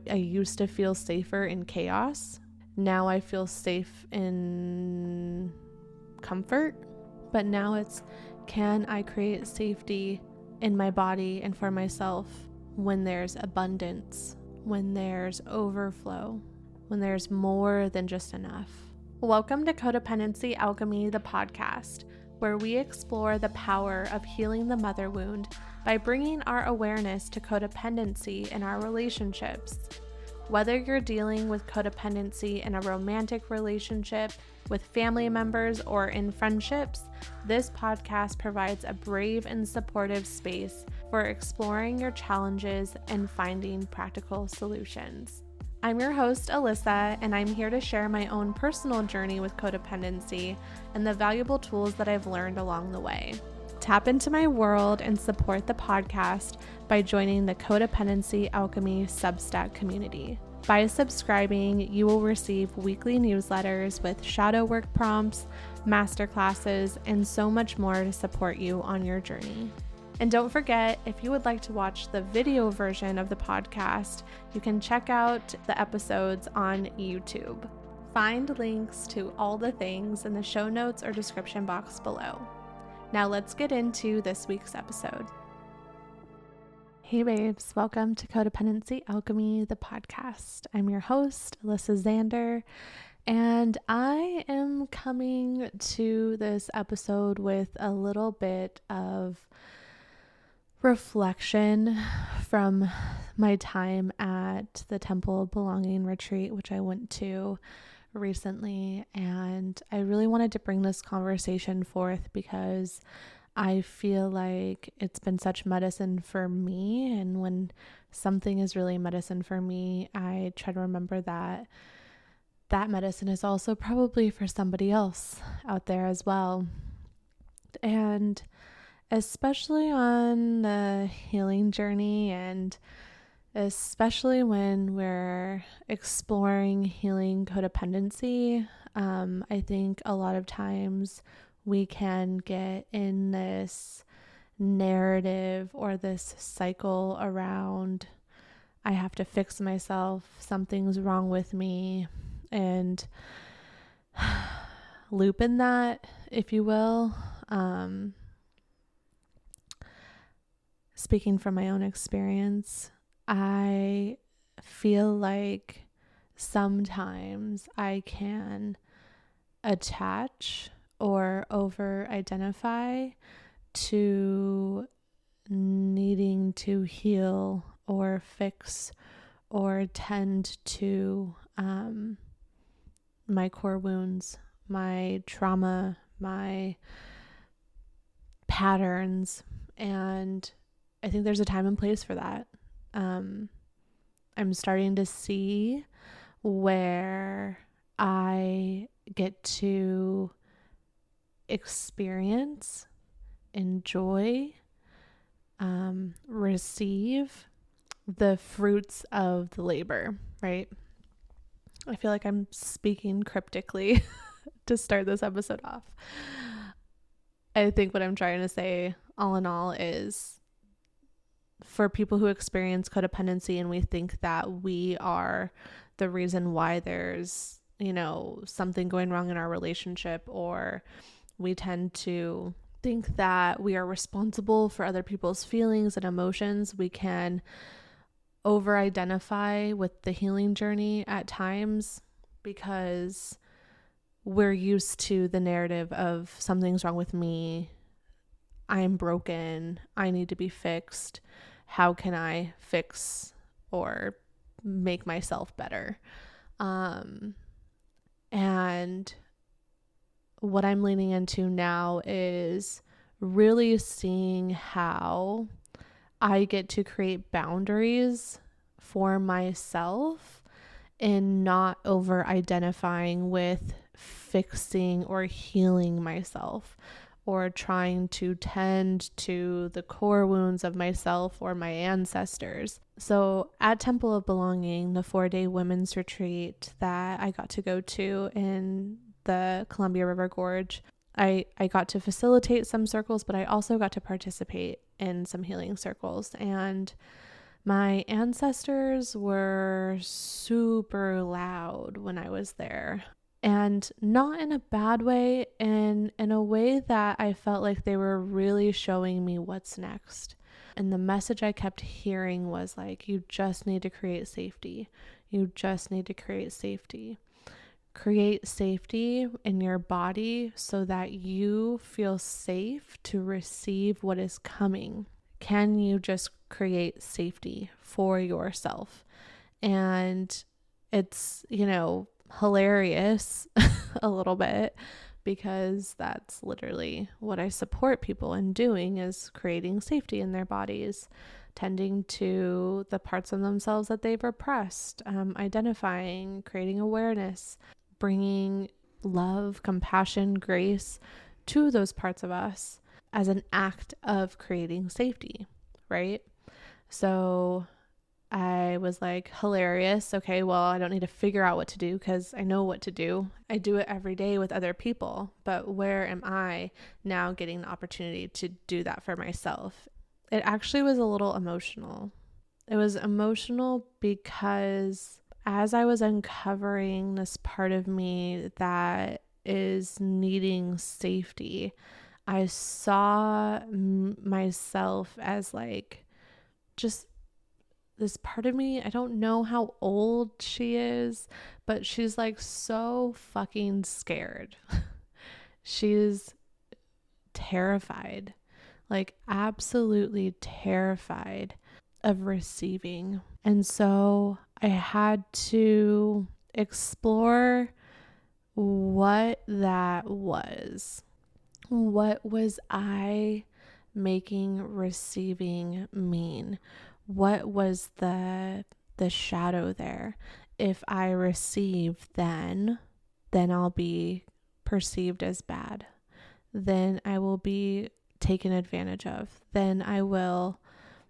I used to feel safer in chaos. Now I feel safe in comfort. But now it's, can I create safety in my body and for myself when there's abundance, when there's overflow, when there's more than just enough? Welcome to Codependency Alchemy, the podcast, where we explore the power of healing the mother wound by bringing our awareness to codependency in our relationships. Whether you're dealing with codependency in a romantic relationship, with family members, or in friendships, this podcast provides a brave and supportive space for exploring your challenges and finding practical solutions. I'm your host, Alyssa, and I'm here to share my own personal journey with codependency and the valuable tools that I've learned along the way. Tap into my world and support the podcast by joining the Codependency Alchemy Substack community. By subscribing, you will receive weekly newsletters with shadow work prompts, masterclasses, and so much more to support you on your journey. And don't forget, if you would like to watch the video version of the podcast, you can check out the episodes on YouTube. Find links to all the things in the show notes or description box below. Now let's get into this week's episode. Hey babes, welcome to Codependency Alchemy, the podcast. I'm your host, Alyssa Zander, and I am coming to this episode with a little bit of reflection from my time at the Temple of Belonging retreat, which I went to recently. And I really wanted to bring this conversation forth because I feel like it's been such medicine for me. And when something is really medicine for me, I try to remember that that medicine is also probably for somebody else out there as well. And especially on the healing journey, and especially when we're exploring healing codependency, I think a lot of times we can get in this narrative or this cycle around, I have to fix myself, something's wrong with me, and loop in that, if you will. Speaking from my own experience, I feel like sometimes I can attach or over-identify to needing to heal or fix or tend to my core wounds, my trauma, my patterns, and I think there's a time and place for that. I'm starting to see where I get to experience, enjoy, receive the fruits of the labor, right? I feel like I'm speaking cryptically to start this episode off. I think what I'm trying to say, all in all, is for people who experience codependency and we think that we are the reason why there's, something going wrong in our relationship, or we tend to think that we are responsible for other people's feelings and emotions, we can over-identify with the healing journey at times because we're used to the narrative of something's wrong with me, I'm broken, I need to be fixed. How can I fix or make myself better? And what I'm leaning into now is really seeing how I get to create boundaries for myself and not over-identifying with fixing or healing myself, or trying to tend to the core wounds of myself or my ancestors. So at Temple of Belonging, the 4-day women's retreat that I got to go to in the Columbia River Gorge, I got to facilitate some circles, but I also got to participate in some healing circles. And My ancestors were super loud when I was there. And not in a bad way, in a way that I felt like they were really showing me what's next. And the message I kept hearing was like, you just need to create safety. You just need to create safety. Create safety in your body so that you feel safe to receive what is coming. Can you just create safety for yourself? And it's, hilarious a little bit, because that's literally what I support people in doing, is creating safety in their bodies, tending to the parts of themselves that they've repressed, identifying, creating awareness, bringing love, compassion, grace to those parts of us as an act of creating safety, right? So I was like, hilarious. Okay, well, I don't need to figure out what to do because I know what to do. I do it every day with other people, but where am I now getting the opportunity to do that for myself? It actually was a little emotional. It was emotional because as I was uncovering this part of me that is needing safety, I saw myself as like just this part of me. I don't know how old she is, but she's like so fucking scared. She's terrified, like absolutely terrified of receiving. And so I had to explore what that was. What was I making receiving mean? What was the shadow there? If I receive, then I'll be perceived as bad. Then I will be taken advantage of. Then I will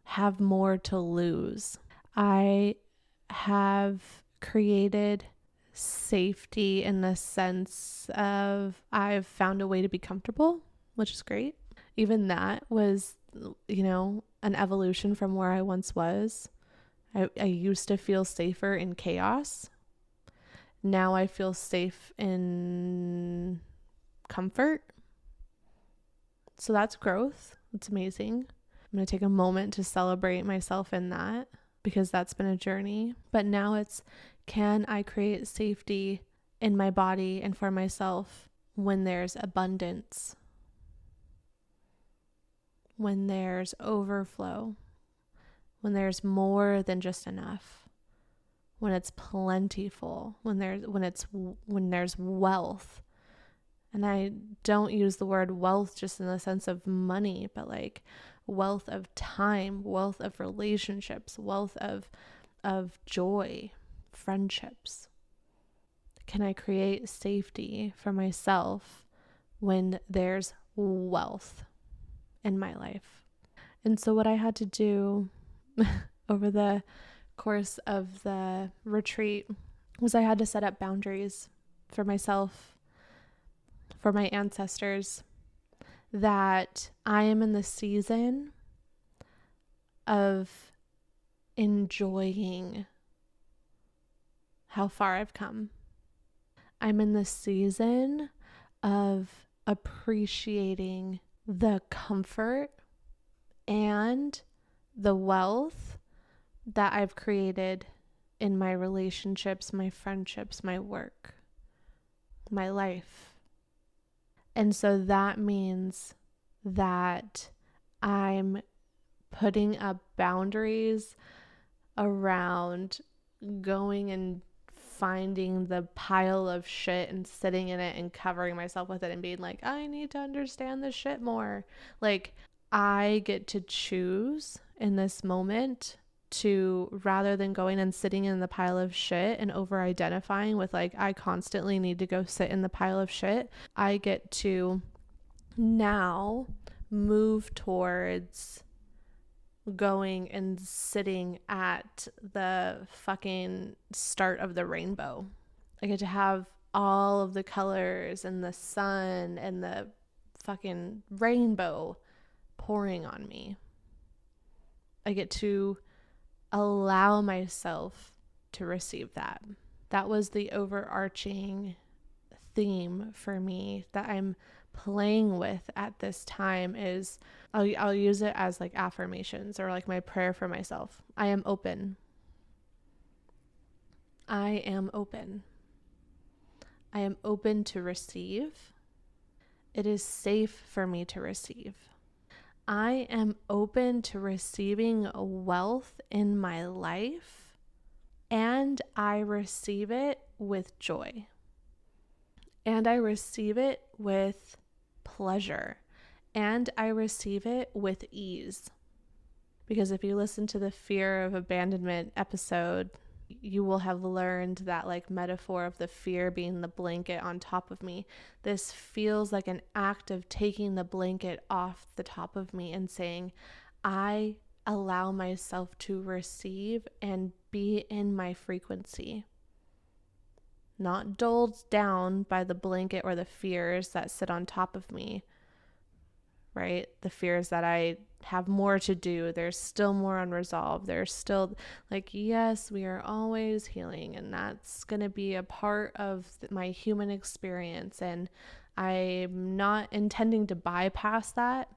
have more to lose. I have created safety in the sense of I've found a way to be comfortable, which is great. Even that was, an evolution from where I once was. I used to feel safer in chaos. Now I feel safe in comfort. So that's growth. It's amazing. I'm going to take a moment to celebrate myself in that, because that's been a journey. But now it's, can I create safety in my body and for myself when there's abundance, when there's overflow, when there's more than just enough, when it's plentiful, when there's wealth. And I don't use the word wealth just in the sense of money, but like wealth of time, wealth of relationships, wealth of joy, friendships. Can I create safety for myself when there's wealth in my life? And so what I had to do over the course of the retreat was I had to set up boundaries for myself, for my ancestors, that I am in the season of enjoying how far I've come. I'm in the season of appreciating the comfort and the wealth that I've created in my relationships, my friendships, my work, my life. And so that means that I'm putting up boundaries around going and finding the pile of shit and sitting in it and covering myself with it and being like, I need to understand this shit more. Like, I get to choose in this moment to, rather than going and sitting in the pile of shit and over identifying with like, I constantly need to go sit in the pile of shit, I get to now move towards going and sitting at the fucking start of the rainbow. I get to have all of the colors and the sun and the fucking rainbow pouring on me. I get to allow myself to receive that. That was the overarching theme for me that I'm playing with at this time. Is I'll use it as like affirmations or like my prayer for myself. I am open. I am open. I am open to receive. It is safe for me to receive. I am open to receiving wealth in my life, and I receive it with joy. And I receive it with pleasure. And I receive it with ease. Because if you listen to the fear of abandonment episode, you will have learned that like metaphor of the fear being the blanket on top of me. This feels like an act of taking the blanket off the top of me and saying, I allow myself to receive and be in my frequency. Not dulled down by the blanket or the fears that sit on top of me, right? The fears that I have more to do. There's still more unresolved. There's still like, yes, we are always healing, and that's going to be a part of my human experience. And I'm not intending to bypass that.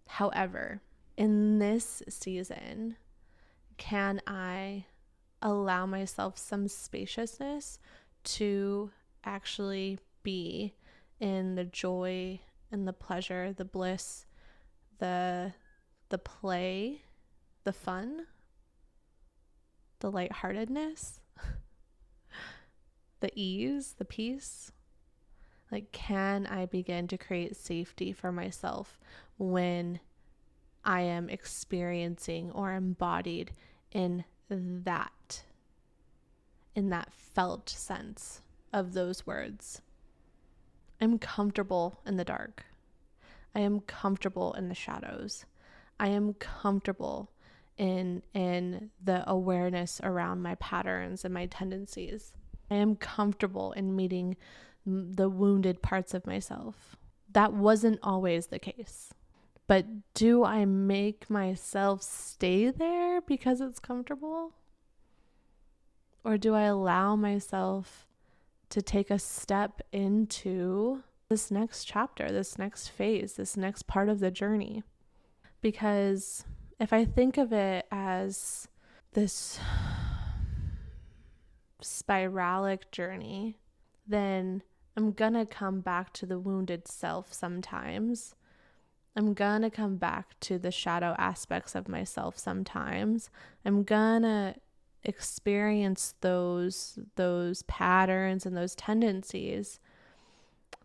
However, in this season, can I allow myself some spaciousness to actually be in the joy and the pleasure, the bliss, the play, the fun, the lightheartedness, the ease, the peace? Like, can I begin to create safety for myself when I am experiencing or embodied in that felt sense of those words? I'm comfortable in the dark. I am comfortable in the shadows. I am comfortable in the awareness around my patterns and my tendencies. I am comfortable in meeting the wounded parts of myself. That wasn't always the case. But do I make myself stay there because it's comfortable? Or do I allow myself to take a step into this next chapter, this next phase, this next part of the journey? Because if I think of it as this spiralic journey, then I'm gonna come back to the wounded self sometimes. I'm gonna come back to the shadow aspects of myself sometimes. I'm gonna experience those patterns and those tendencies.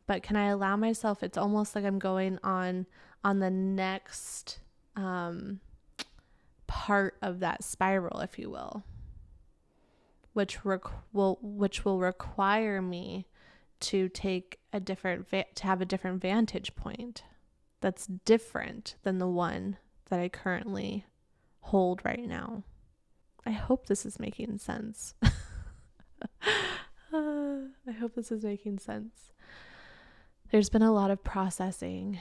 But can I allow myself, it's almost like I'm going on the next part of that spiral, if you will, which will require me to take to have a different vantage point that's different than the one that I currently hold right now. I hope this is making sense. I hope this is making sense. There's been a lot of processing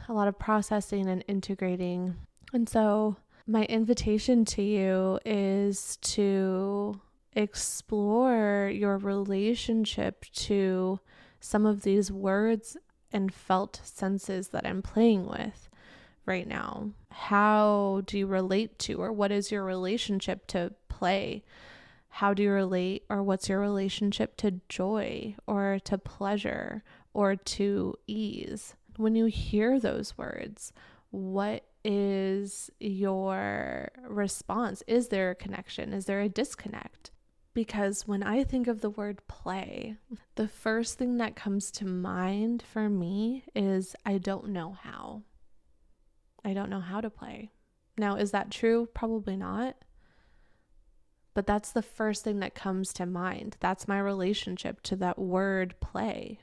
and integrating. And so my invitation to you is to explore your relationship to some of these words and felt senses that I'm playing with right now. How do you relate to, or what is your relationship to play? How do you relate, or what's your relationship to joy or to pleasure or to ease? When you hear those words, what is your response? Is there a connection? Is there a disconnect? Because when I think of the word play, the first thing that comes to mind for me is I don't know how. I don't know how to play. Now, is that true? Probably not. But that's the first thing that comes to mind. That's my relationship to that word play.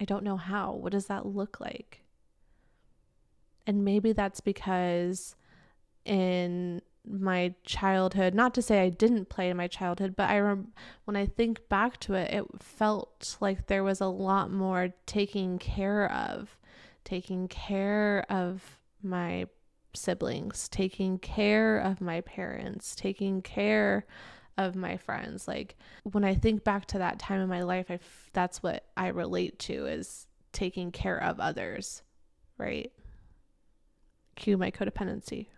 I don't know how. What does that look like? And maybe that's because in my childhood, not to say I didn't play in my childhood, but when I think back to it, it felt like there was a lot more taking care of my siblings, taking care of my parents, taking care of my friends. Like when I think back to that time in my life, that's what I relate to, is taking care of others, right? Cue my codependency.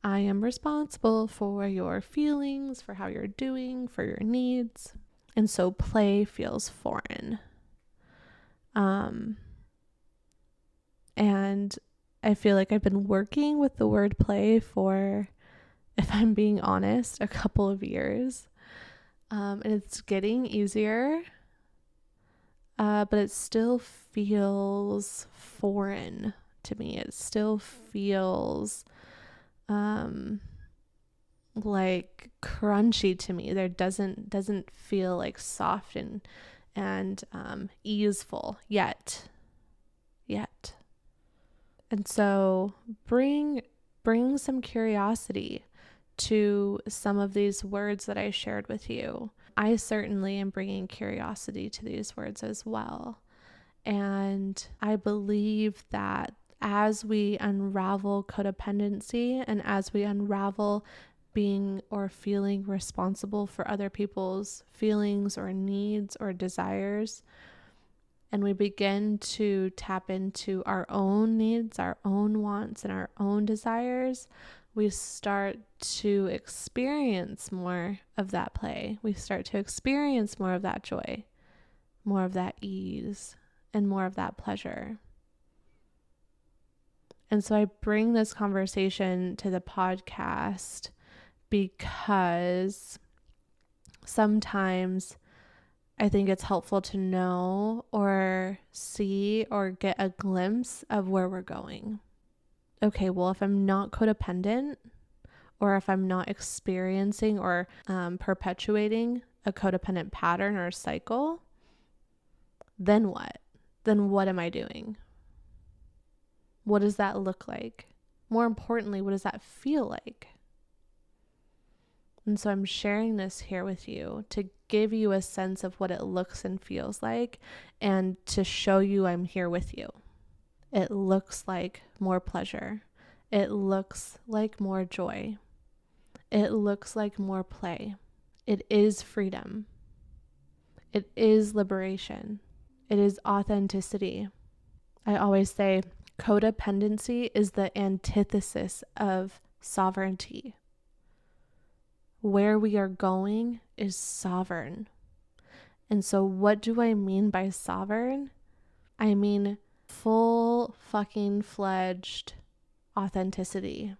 I am responsible for your feelings, for how you're doing, for your needs. And so play feels foreign. And I feel like I've been working with the word play for, if I'm being honest, a couple of years. And it's getting easier, but it still feels foreign to me. It still feels like crunchy to me. There doesn't feel like soft and easeful yet. And so bring some curiosity to some of these words that I shared with you. I certainly am bringing curiosity to these words as well. And I believe that as we unravel codependency and as we unravel being or feeling responsible for other people's feelings or needs or desires, and we begin to tap into our own needs, our own wants, and our own desires, we start to experience more of that play. We start to experience more of that joy, more of that ease, and more of that pleasure. And so I bring this conversation to the podcast because sometimes I think it's helpful to know or see or get a glimpse of where we're going. Okay, well, if I'm not codependent, or if I'm not experiencing or perpetuating a codependent pattern or cycle, then what? Then what am I doing? What does that look like? More importantly, what does that feel like? And so I'm sharing this here with you to give you a sense of what it looks and feels like, and to show you I'm here with you. It looks like more pleasure. It looks like more joy. It looks like more play. It is freedom. It is liberation. It is authenticity. I always say codependency is the antithesis of sovereignty. Where we are going is sovereign. And so what do I mean by sovereign? I mean full fucking fledged authenticity.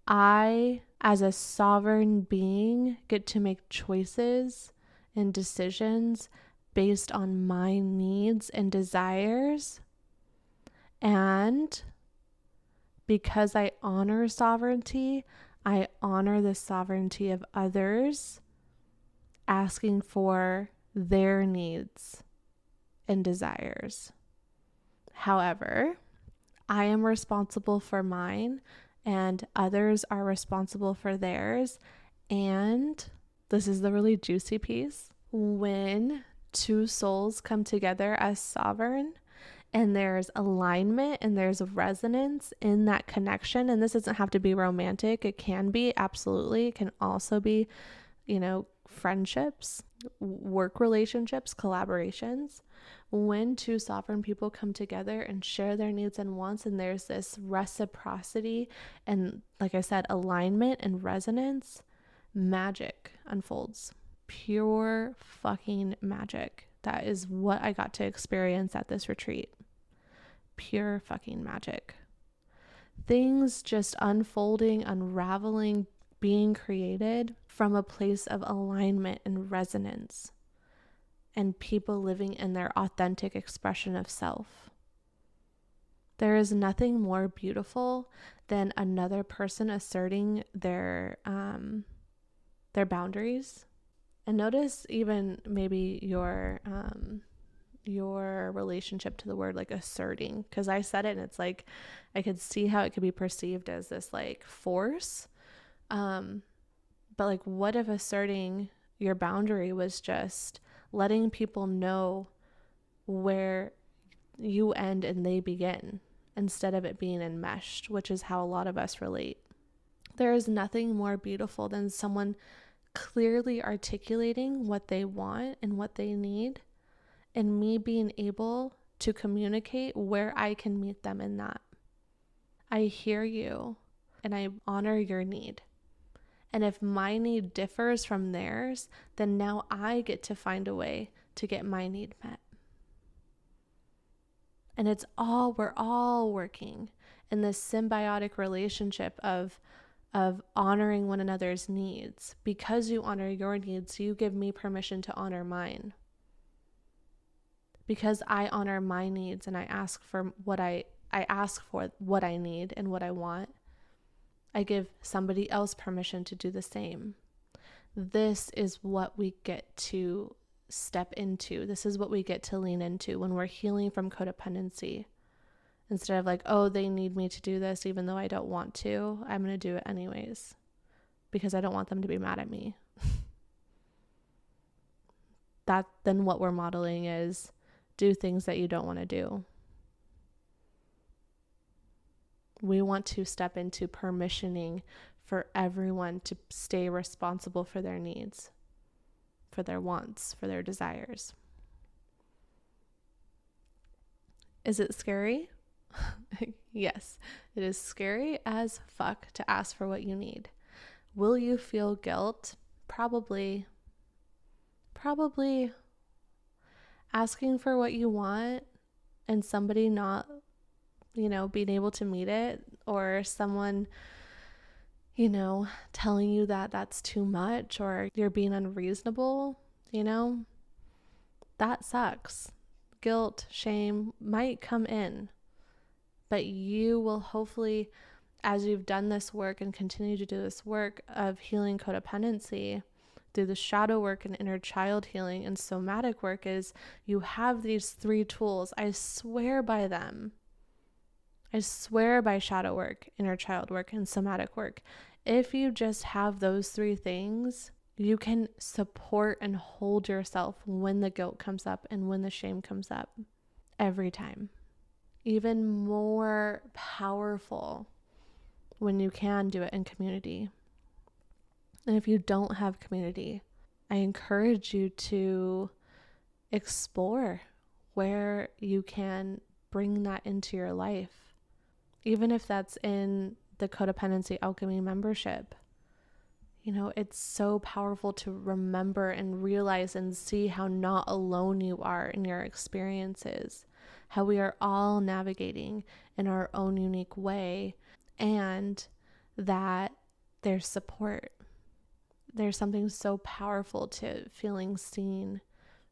I, as a sovereign being, get to make choices and decisions based on my needs and desires. And because I honor sovereignty, I honor the sovereignty of others, asking for their needs and desires. However, I am responsible for mine, and others are responsible for theirs. And this is the really juicy piece. When two souls come together as sovereign, and there's alignment and there's resonance in that connection, and this doesn't have to be romantic. It can be, absolutely. It can also be, friendships, work relationships, collaborations. When two sovereign people come together and share their needs and wants, and there's this reciprocity and, like I said, alignment and resonance, magic unfolds. Pure fucking magic. That is what I got to experience at this retreat. Pure fucking magic. Things just unfolding, unraveling, being created from a place of alignment and resonance, and people living in their authentic expression of self. There is nothing more beautiful than another person asserting their boundaries. And notice even maybe your relationship to the word like asserting, because I said it and it's like I could see how it could be perceived as this like force. But like, what if asserting your boundary was just letting people know where you end and they begin, instead of it being enmeshed, which is how a lot of us relate. There is nothing more beautiful than someone clearly articulating what they want and what they need, and me being able to communicate where I can meet them in that. I hear you and I honor your need. And if my need differs from theirs, then now I get to find a way to get my need met. And we're all working in this symbiotic relationship of honoring one another's needs. Because you honor your needs, you give me permission to honor mine. Because I honor my needs and I ask for what I need and what I want, I give somebody else permission to do the same. This is what we get to step into. This is what we get to lean into when we're healing from codependency. Instead of like, oh, they need me to do this even though I don't want to, I'm going to do it anyways because I don't want them to be mad at me. Then what we're modeling is do things that you don't want to do. We want to step into permissioning for everyone to stay responsible for their needs, for their wants, for their desires. Is it scary? Yes, it is scary as fuck to ask for what you need. Will you feel guilt? Probably. Asking for what you want and somebody not, being able to meet it, or someone, telling you that that's too much or you're being unreasonable, that sucks. Guilt, shame might come in, but you will hopefully, as you've done this work and continue to do this work of healing codependency through the shadow work and inner child healing and somatic work, is you have these 3 tools. I swear by them. I swear by shadow work, inner child work, and somatic work. If you just have those 3 things, you can support and hold yourself when the guilt comes up and when the shame comes up every time. Even more powerful when you can do it in community. And if you don't have community, I encourage you to explore where you can bring that into your life. Even if that's in the Codependency Alchemy membership. It's so powerful to remember and realize and see how not alone you are in your experiences, how we are all navigating in our own unique way, and that there's support. There's something so powerful to feeling seen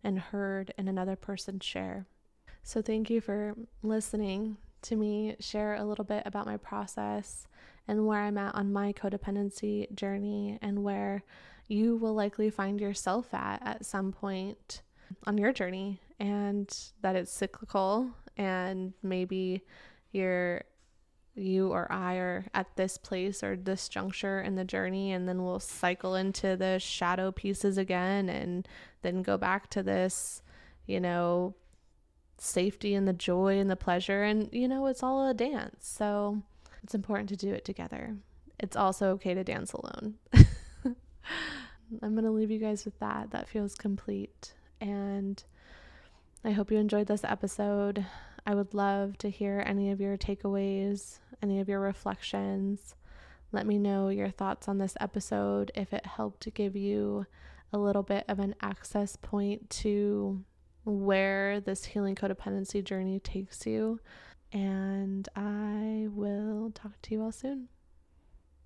and heard in another person's share. So thank you for listening to me share a little bit about my process and where I'm at on my codependency journey, and where you will likely find yourself at some point on your journey, and that it's cyclical, and maybe you or I are at this place or this juncture in the journey, and then we'll cycle into the shadow pieces again and then go back to this, safety and the joy and the pleasure, and it's all a dance. So it's important to do it together. It's also okay to dance alone. I'm going to leave you guys with that. That feels complete. And I hope you enjoyed this episode. I would love to hear any of your takeaways, any of your reflections. Let me know your thoughts on this episode, if it helped to give you a little bit of an access point to where this healing codependency journey takes you. And I will talk to you all soon.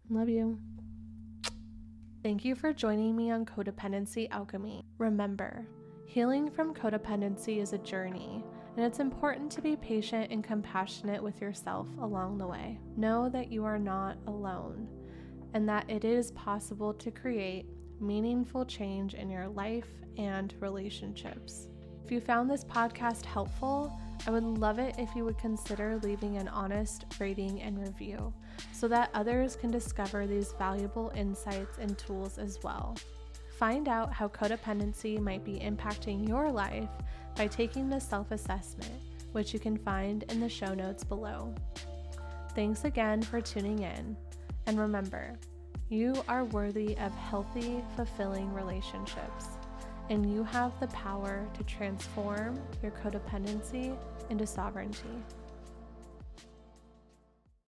Love you. Thank you for joining me on Codependency Alchemy. Remember, healing from codependency is a journey, and it's important to be patient and compassionate with yourself along the way. Know that you are not alone, and that it is possible to create meaningful change in your life and relationships. If you found this podcast helpful, I would love it if you would consider leaving an honest rating and review so that others can discover these valuable insights and tools as well. Find out how codependency might be impacting your life by taking the self-assessment which you can find in the show notes below. Thanks again for tuning in, and remember, you are worthy of healthy, fulfilling relationships, and you have the power to transform your codependency into sovereignty.